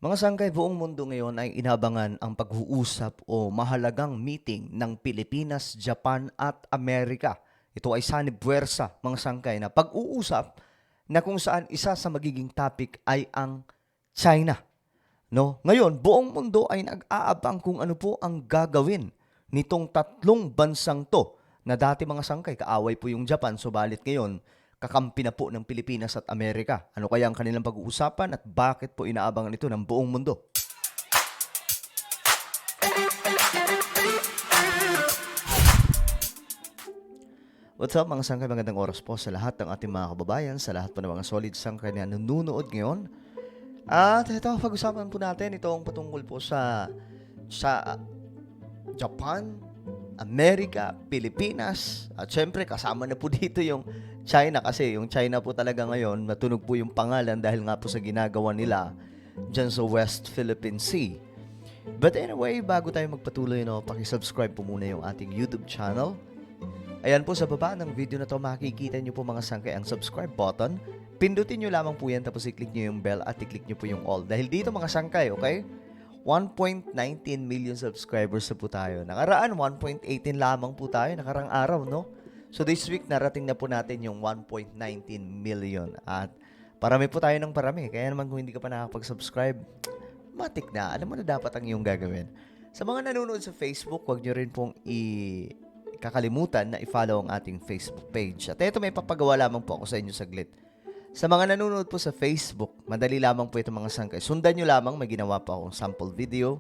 Mga sangkay, buong mundo ngayon ay inabangan ang pag-uusap o mahalagang meeting ng Pilipinas, Japan at Amerika. Ito ay sanib puwersa, mga sangkay, na pag-uusap na kung saan isa sa magiging topic ay ang China. No? Ngayon, buong mundo ay nag-aabang kung ano po ang gagawin nitong tatlong bansang to na dati mga sangkay, kaaway po yung Japan, subalit ngayon, kakampi na po ng Pilipinas at Amerika. Ano kaya ang kanilang pag-uusapan at bakit po inaabangan ito ng buong mundo? What's up mga sangkay, magandang oras po sa lahat ng ating mga kababayan, sa lahat po ng mga solid sangkay na nanonood ngayon. At ito, pag-usapan po natin itong patungkol po sa Japan, Amerika, Pilipinas, at syempre kasama na po dito yung China kasi yung China po talaga ngayon, natunog po yung pangalan dahil nga po sa ginagawa nila dyan sa West Philippine Sea. But anyway, bago tayo magpatuloy, pakisubscribe po muna yung ating YouTube channel. Ayan po sa baba ng video na to, makikita nyo po mga sangkay ang subscribe button. Pindutin nyo lamang po yan, tapos i-click nyo yung bell at i-click nyo po yung all. Dahil dito mga sangkay, okay? 1.19 million subscribers na po tayo. Nakaraan, 1.18 lamang po tayo. Nakarang araw, no? So this week, narating na po natin yung 1.19 million. At parami po tayo ng parami. Kaya naman kung hindi ka pa nakapag-subscribe, matik na. Alam mo na dapat ang iyong gagawin. Sa mga nanonood sa Facebook, huwag nyo rin pong kakalimutan na i-follow ang ating Facebook page. At ito, may papagawa lamang po ako sa inyo saglit. Sa mga nanonood po sa Facebook, madali lamang po ito mga sangkay. Sundan nyo lamang, may ginawa pa akong sample video.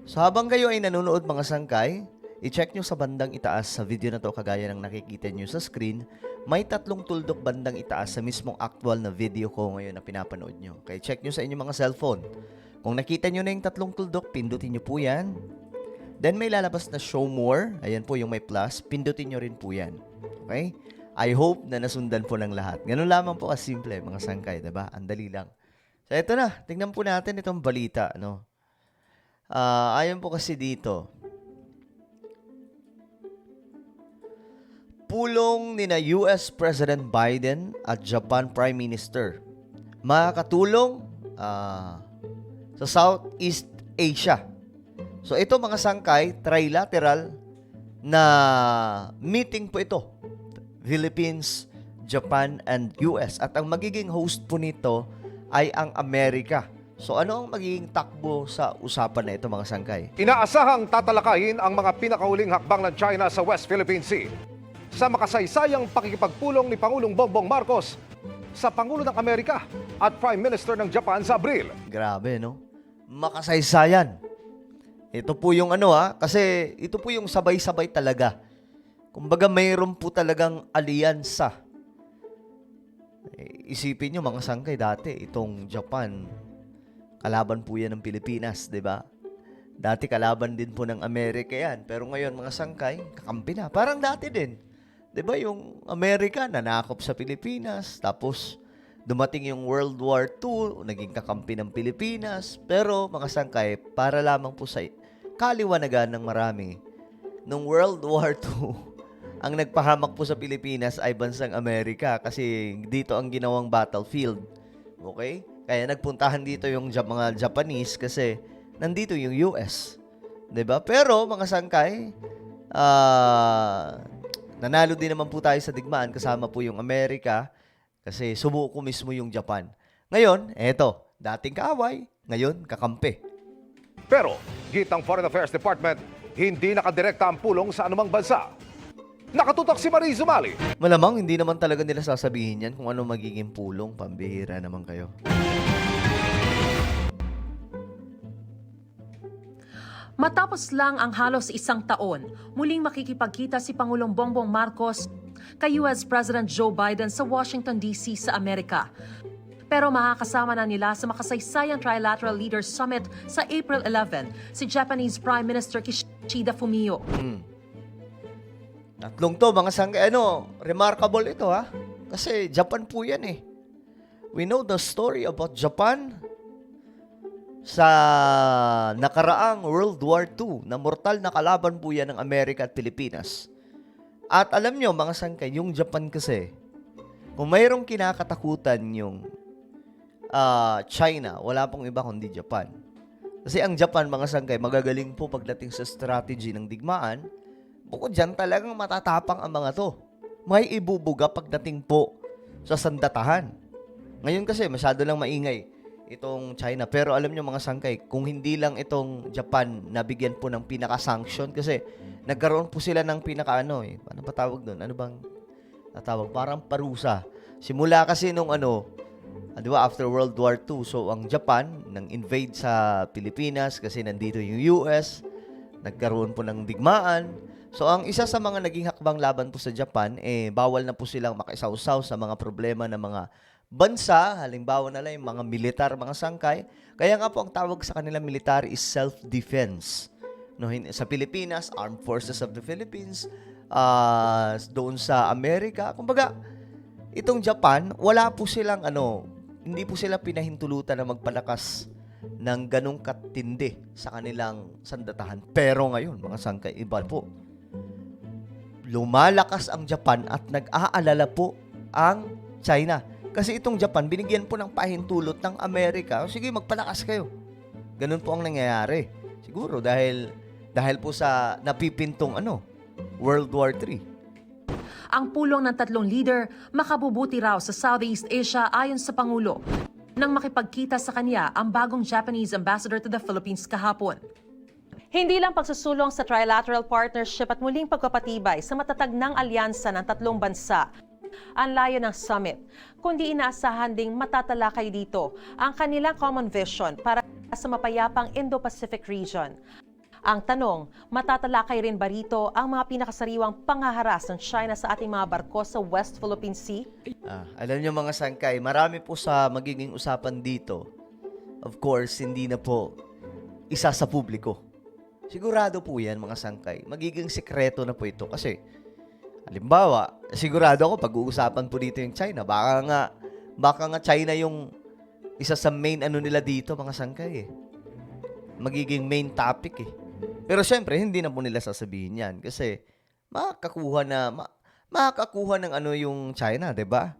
So habang kayo ay nanonood mga sangkay, i-check nyo sa bandang itaas sa video na to, kagaya ng nakikita nyo sa screen, may tatlong tuldok bandang itaas sa mismong actual na video ko ngayon na pinapanood nyo. Okay, check nyo sa inyong mga cellphone. Kung nakita nyo na yung tatlong tuldok, pindutin nyo po yan. Then may lalabas na show more. Ayan po yung may plus. Pindutin nyo rin po yan. Okay? I hope na nasundan po ng lahat. Ganun lamang po kasimple, mga sangkay, diba? Ang dali lang. So ito na, tingnan po natin itong balita, no? Ayon po kasi dito, pulong nina US President Biden at Japan Prime Minister makakatulong sa Southeast Asia. So ito mga sangkay, trilateral na meeting po ito. Philippines, Japan, and US. At ang magiging host po nito ay ang Amerika. So ano ang magiging takbo sa usapan na ito mga sangkay? Inaasahang tatalakayin ang mga pinakauling hakbang ng China sa West Philippine Sea sa makasaysayang pakikipagpulong ni Pangulong Bongbong Marcos sa Pangulo ng Amerika at Prime Minister ng Japan sa Abril. Grabe, no? Makasaysayan. Ito po yung kasi ito po yung sabay-sabay talaga. Kumbaga mayroon po talagang alyansa. Isipin nyo mga sangkay, dati itong Japan, kalaban po yan ng Pilipinas, di ba? Dati kalaban din po ng Amerika yan. Pero ngayon mga sangkay, kakampi na. Parang dati din. Di ba yung Amerika nanakop sa Pilipinas, tapos dumating yung World War II, naging kakampi ng Pilipinas. Pero mga sangkay, para lamang po sa kaliwanagan ng marami, nung World War II, ang nagpahamak po sa Pilipinas ay bansang Amerika kasi dito ang ginawang battlefield. Okay? Kaya nagpuntahan dito yung mga Japanese kasi nandito yung US. 'Di ba? Pero mga sangkay, nanalo din naman po tayo sa digmaan kasama po yung Amerika kasi sumuko mismo yung Japan. Ngayon, eto, dating kaaway, ngayon kakampi. Pero gitang Foreign Affairs Department, hindi nakadirekta ang pulong sa anumang bansa. Nakatutok si Marie Zumali. Malamang hindi naman talaga nila sasabihin yan kung ano magiging pulong. Pambihira naman kayo. Matapos lang ang halos isang taon, muling makikipagkita si Pangulong Bongbong Marcos kay US President Joe Biden sa Washington, D.C. sa Amerika. Pero makakasama na nila sa makasaysayang Trilateral Leaders Summit sa April 11 si Japanese Prime Minister Kishida Fumio. Tatlong to, mga sangkay, remarkable ito Kasi Japan po yan eh. We know the story about Japan sa nakaraang World War II na mortal na kalaban po yan ng Amerika at Pilipinas. At alam nyo, mga sangkay, yung Japan kasi, kung mayroong kinakatakutan yung China, wala pong iba kundi Japan. Kasi ang Japan, mga sangkay, magagaling po pagdating sa strategy ng digmaan. Bukod dyan, talagang matatapang ang mga to. May ibubuga pagdating po sa sandatahan. Ngayon kasi, masyado lang maingay itong China. Pero alam nyo mga sangkay, kung hindi lang itong Japan nabigyan po ng pinaka-sanction, kasi nagkaroon po sila ng ano pa tawag doon? Ano bang tatawag? Parang parusa. Simula kasi nung di ba, after World War II, so ang Japan nang invade sa Pilipinas kasi nandito yung US, nagkaroon po ng digmaan. So ang isa sa mga naging hakbang laban po sa Japan, bawal na po silang makisawsaw sa mga problema ng mga bansa, halimbawa na lang yung mga militar, mga sangkay. Kaya nga po ang tawag sa kanila military is self-defense. No, sa Pilipinas, Armed Forces of the Philippines, doon sa Amerika, kumbaga, itong Japan, wala po silang hindi po sila pinahintulutan na magpalakas ng ganong katindi sa kanilang sandatahan. Pero ngayon, mga sangkay, iba po. Lumalakas ang Japan at nag-aalala po ang China. Kasi itong Japan, binigyan po ng pahintulot ng Amerika. Sige, magpalakas kayo. Ganun po ang nangyayari. Siguro dahil po sa napipintong World War III. Ang pulong ng tatlong leader makabubuti raw sa Southeast Asia ayon sa Pangulo nang makipagkita sa kanya ang bagong Japanese ambassador to the Philippines kahapon. Hindi lang pagsusulong sa trilateral partnership at muling pagpapatibay sa matatag ng alyansa ng tatlong bansa ang layo ng summit, kundi inaasahan ding matatalakay dito ang kanilang common vision para sa mapayapang Indo-Pacific region. Ang tanong, matatalakay rin ba rito ang mga pinakasariwang panghaharas ng China sa ating mga barko sa West Philippine Sea? Alam niyo mga sangkay, marami po sa magiging usapan dito. Of course, hindi na po isa sa publiko. Sigurado po yan mga sangkay. Magiging sekreto na po ito kasi halimbawa, sigurado ako pag-uusapan po dito yung China. Baka nga China yung isa sa main nila dito mga sangkay Magiging main topic Pero syempre, hindi na po nila sasabihin yan kasi makakakuha ng yung China, 'di ba?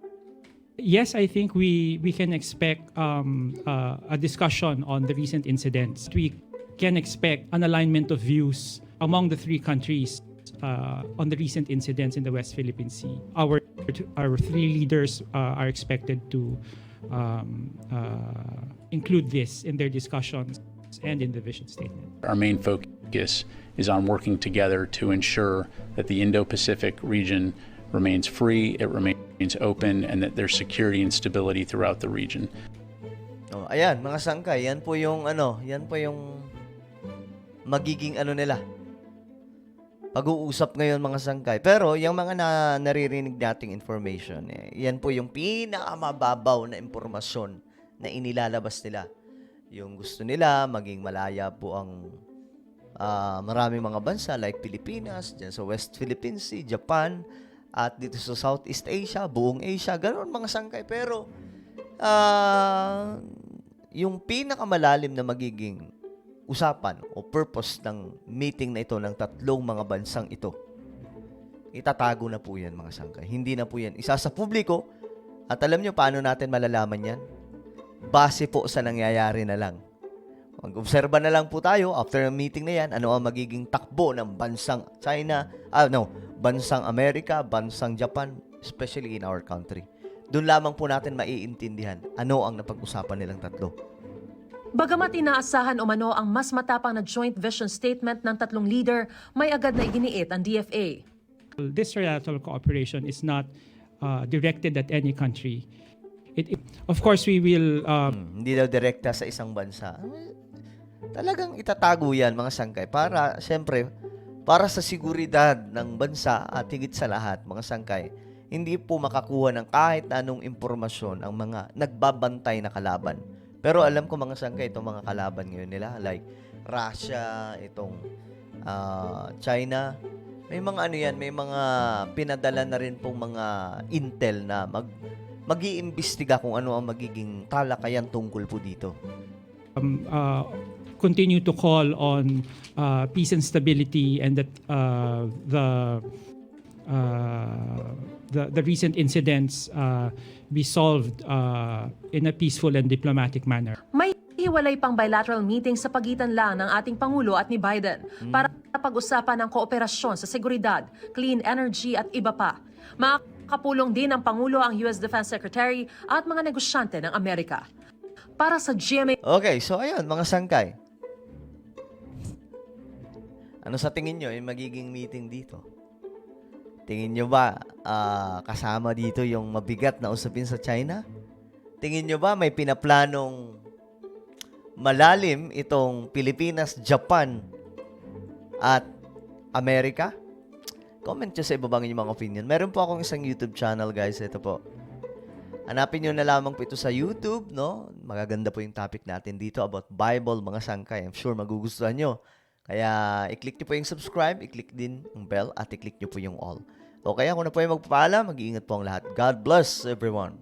Yes, I think we can expect a discussion on the recent incidents. We can expect an alignment of views among the three countries on the recent incidents in the West Philippine Sea. Our three leaders are expected to include this in their discussions and in the vision statement. Our main focus is on working together to ensure that the Indo-Pacific region remains free, it remains open, and that there's security and stability throughout the region. Ayan, mga sangkay, yan po yung magiging nila. Pag-uusap ngayon mga sangkay. Pero yung mga naririnig nating information, yan po yung pinakamababaw na impormasyon na inilalabas nila. Yung gusto nila, maging malaya po ang maraming mga bansa like Pilipinas, dyan sa West Philippine Sea, Japan, at dito sa Southeast Asia, buong Asia, ganoon mga sangkay. Pero, yung pinakamalalim na magiging usapan o purpose ng meeting na ito ng tatlong mga bansang ito, itatago na po yan mga sangkay. Hindi na po yan isa sa publiko. At alam nyo paano natin malalaman yan? Base po sa nangyayari na lang. Mag-obserba na lang po tayo after ng meeting na yan, ano ang magiging takbo ng bansang China, bansang Amerika, bansang Japan, especially in our country. Doon lamang po natin maiintindihan ano ang napag-usapan nilang tatlo. Bagamat inaasahan umano ang mas matapang na joint vision statement ng tatlong leader, may agad na iginiit ang DFA. This trilateral cooperation is not directed at any country. Of course, we will... Hindi daw direkta sa isang bansa. Talagang itatago yan, mga sangkay. Siyempre, para sa seguridad ng bansa at higit sa lahat, mga sangkay, hindi po makakuha ng kahit anong impormasyon ang mga nagbabantay na kalaban. Pero alam ko mga sangkay, itong mga kalaban ngayon nila, like Russia, itong China, may mga may mga pinadala na rin pong mga intel na mag-iimbestiga kung ano ang magiging talakayan tungkol po dito. Continue to call on peace and stability and that the the recent incidents be solved in a peaceful and diplomatic manner. May hiwalay pang bilateral meeting sa pagitan lang ng ating Pangulo at ni Biden para pag-usapan ng kooperasyon sa seguridad, clean energy at iba pa. Makakapulong din ng Pangulo ang US Defense Secretary at mga negosyante ng Amerika. Para sa GMA Okay, so ayun, mga sangkay. Ano sa tingin nyo yung magiging meeting dito? Tingin nyo ba kasama dito yung mabigat na usapin sa China? Tingin nyo ba may pinaplanong malalim itong Pilipinas, Japan, at Amerika? Comment nyo sa ibabang inyong mga opinion. Meron po akong isang YouTube channel, guys. Ito po. Hanapin nyo na lamang po ito sa YouTube, no? Magaganda po yung topic natin dito about Bible, mga sangkay. I'm sure magugustuhan nyo. Kaya, i-click nyo po yung subscribe, i-click din yung bell, at i-click nyo po yung all. O kaya, kung na po yung magpapaalam, mag-iingat po ang lahat. God bless everyone.